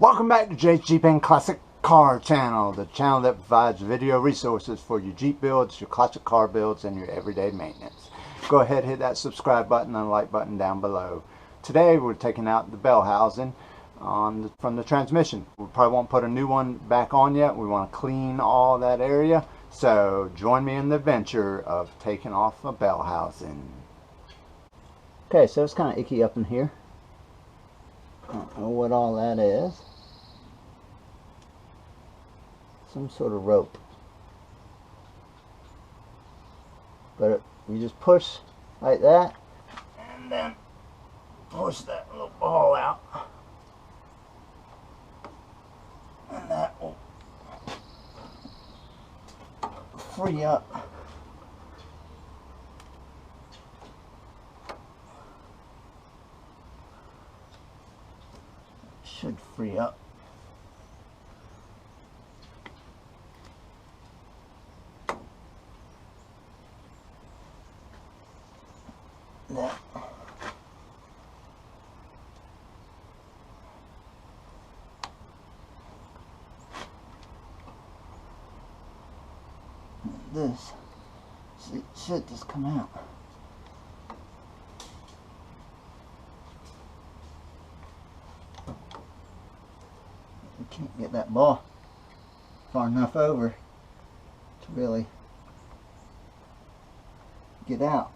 Welcome back to Jay's Jeep and Classic Car Channel, the channel that provides video resources for your Jeep builds, your classic car builds, and your everyday maintenance. Go ahead, hit that subscribe button and the like button down below. Today we're taking out the Bellhousing from the transmission. We probably won't put a new one back on yet. We want to clean all that area. So join me in the adventure of taking off a Bellhousing. Okay, so it's kind of icky up in here. I don't know what all that is. Some sort of rope, but you just push like that and then push that little ball out, and that will free up should free up that. This should just come out. You can't get that ball far enough over to really get out.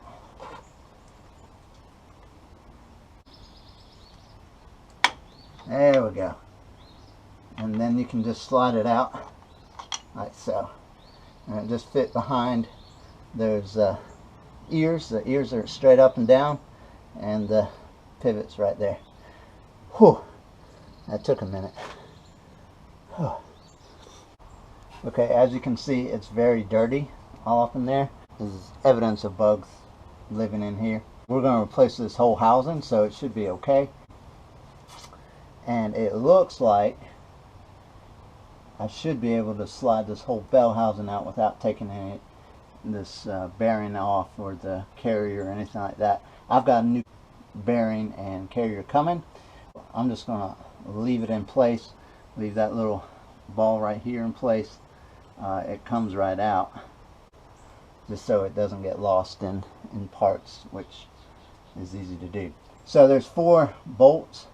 There we go. And then you can just slide it out like so. And it just fit behind those ears. The ears are straight up and down, and the pivot's right there. Whew, that took a minute. Whew. Okay, as you can see, it's very dirty all up in there. This is evidence of bugs living in here. We're going to replace this whole housing, so it should be okay. And it looks like I should be able to slide this whole Bellhousing out without taking this bearing off or the carrier or anything like that. I've got a new bearing and carrier coming. I'm just going to leave it in place, leave that little ball right here in place. It comes right out just so it doesn't get lost in parts, which is easy to do. So there's 4 bolts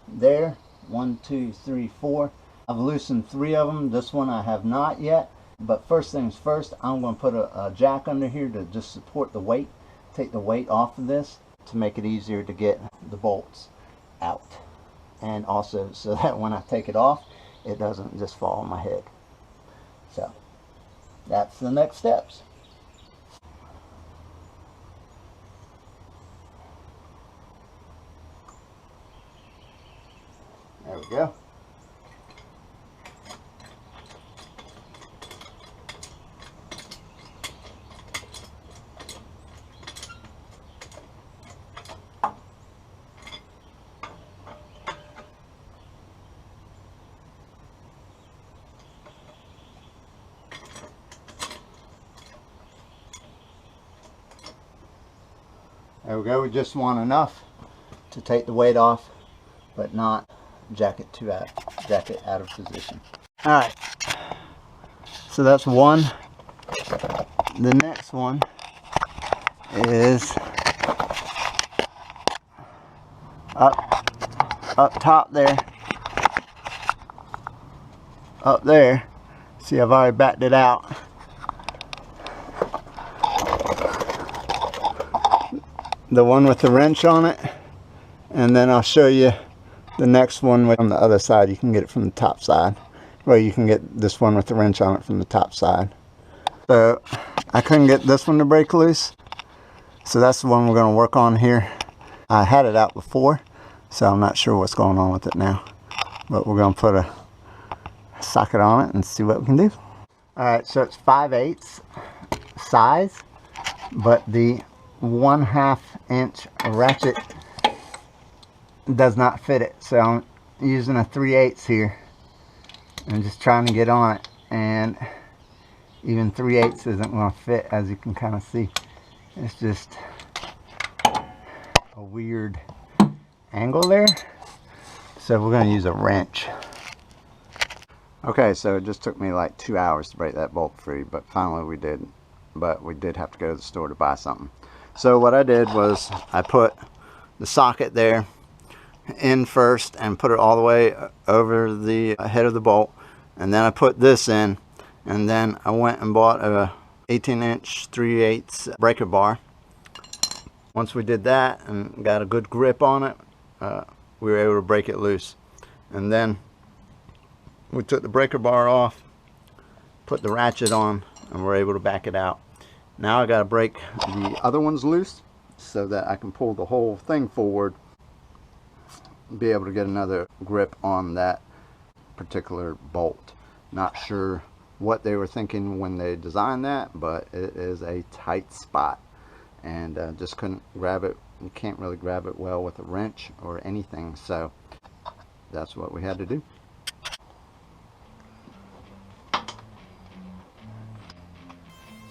there. 1, 2, 3, 4. I've loosened 3 of them. This one I have not yet. But first things first, I'm going to put a jack under here to just support the weight. Take the weight off of this to make it easier to get the bolts out. And also so that when I take it off, it doesn't just fall on my head. So that's the next steps. There we go. There we go. We just want enough to take the weight off, but not jack it out of position. Alright, so that's one. The next one is up top there. Up there. See, I've already backed it out. The one with the wrench on it, and then I'll show you the next one on the other side. You can get it from the top side. Well, you can get this one with the wrench on it from the top side. So I couldn't get this one to break loose, so that's the one we're going to work on here. I had it out before, so I'm not sure what's going on with it now, but we're going to put a socket on it and see what we can do. Alright, so it's 5/8 size, but the 1/2 inch ratchet does not fit it, so I'm using a 3/8 here and just trying to get on it, and even 3/8 isn't going to fit, as you can kind of see. It's just a weird angle there, so we're going to use a wrench. Okay, so it just took me like 2 hours to break that bolt free, but finally we did. But we did have to go to the store to buy something. So what I did was I put the socket there in first and put it all the way over the head of the bolt, and then I put this in, and then I went and bought a 18-inch 3/8 breaker bar. Once we did that and got a good grip on it, we were able to break it loose. And then we took the breaker bar off, put the ratchet on, and we're able to back it out. Now I got to break the other ones loose so that I can pull the whole thing forward, be able to get another grip on that particular bolt. Not sure what they were thinking when they designed that, but it is a tight spot, and just couldn't grab it. You can't really grab it well with a wrench or anything, so that's what we had to do.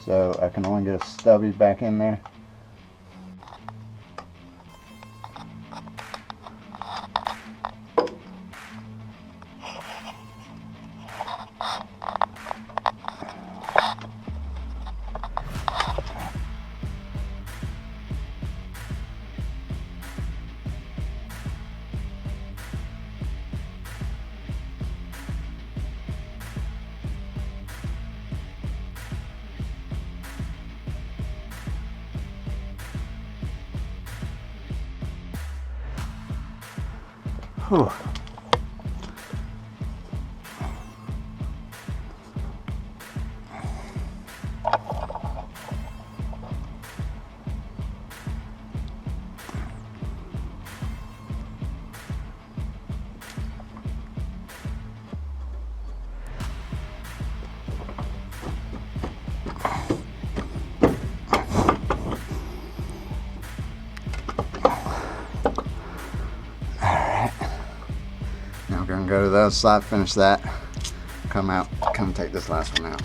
So I can only get a stubby back in there. Whew. Gonna go to the other side, finish that, come take this last one out.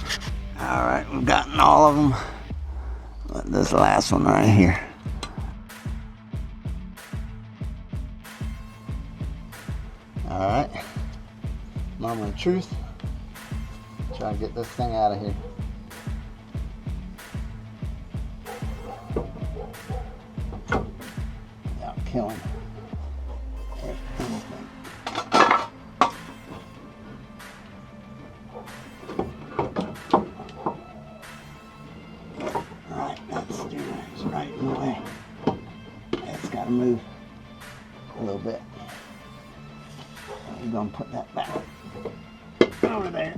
All right, we've gotten all of them. This last one right here. All right, moment of truth. Try to get this thing out of here. Without killing anything. Right in the way. It's got to move a little bit. We're going to put that back over there.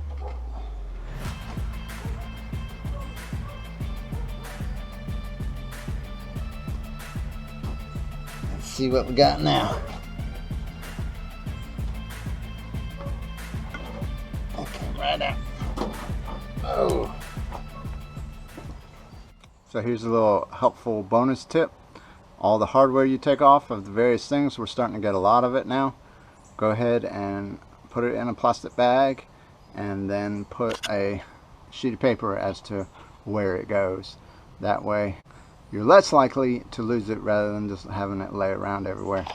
Let's see what we got now. That came right out. Oh. So here's a little helpful bonus tip. All the hardware you take off of the various things, we're starting to get a lot of it now. Go ahead and put it in a plastic bag and then put a sheet of paper as to where it goes. That way you're less likely to lose it rather than just having it lay around everywhere.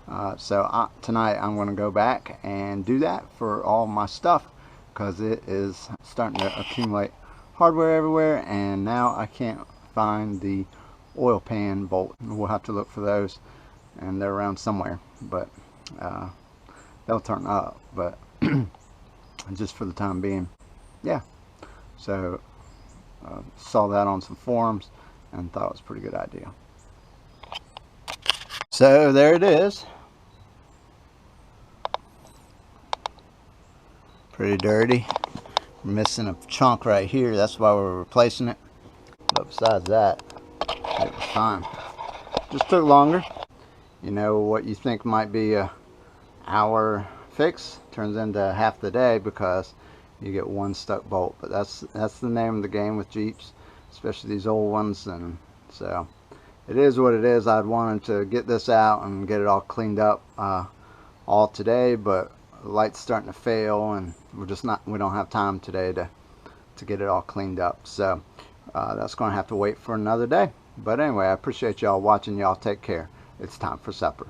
Tonight I'm going to go back and do that for all my stuff, because it is starting to accumulate hardware everywhere, and now I can't find the oil pan bolt. We'll have to look for those, and they're around somewhere, but they'll turn up, but just for the time being. Yeah, so saw that on some forums and thought it was a pretty good idea. So there it is. Pretty dirty. We're missing a chunk right here, that's why we're replacing it. But besides that, it was fine. Just took longer. You know, what you think might be a hour fix turns into half the day because you get one stuck bolt. But that's the name of the game with Jeeps, especially these old ones. And so it is what it is. I'd wanted to get this out and get it all cleaned up all today, but the light's starting to fail, and we don't have time today to get it all cleaned up. So that's going to have to wait for another day. But anyway, I appreciate y'all watching. Y'all take care. It's time for supper.